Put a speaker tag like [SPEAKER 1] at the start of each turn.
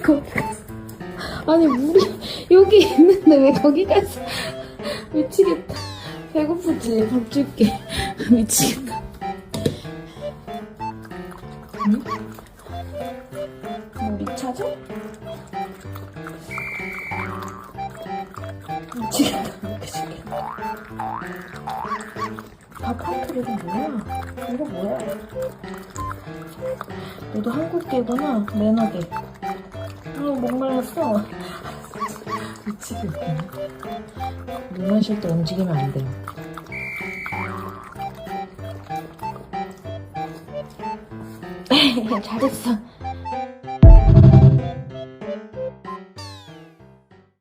[SPEAKER 1] 거기 갔어. 아니 물이 여기 있는데 왜 거기 갔어? 미치겠다. 배고프지? 밥 줄게. 미치겠다. 응? 물이 찾아? 미치겠다. 이렇게 죽겠다. 밥 한 그릇은 뭐야? 이거 뭐야? 너도 한국 개구나? 매너개. 목말랐어. 미치겠네. 물 마실 때 움직이면 안 돼요. 잘했어.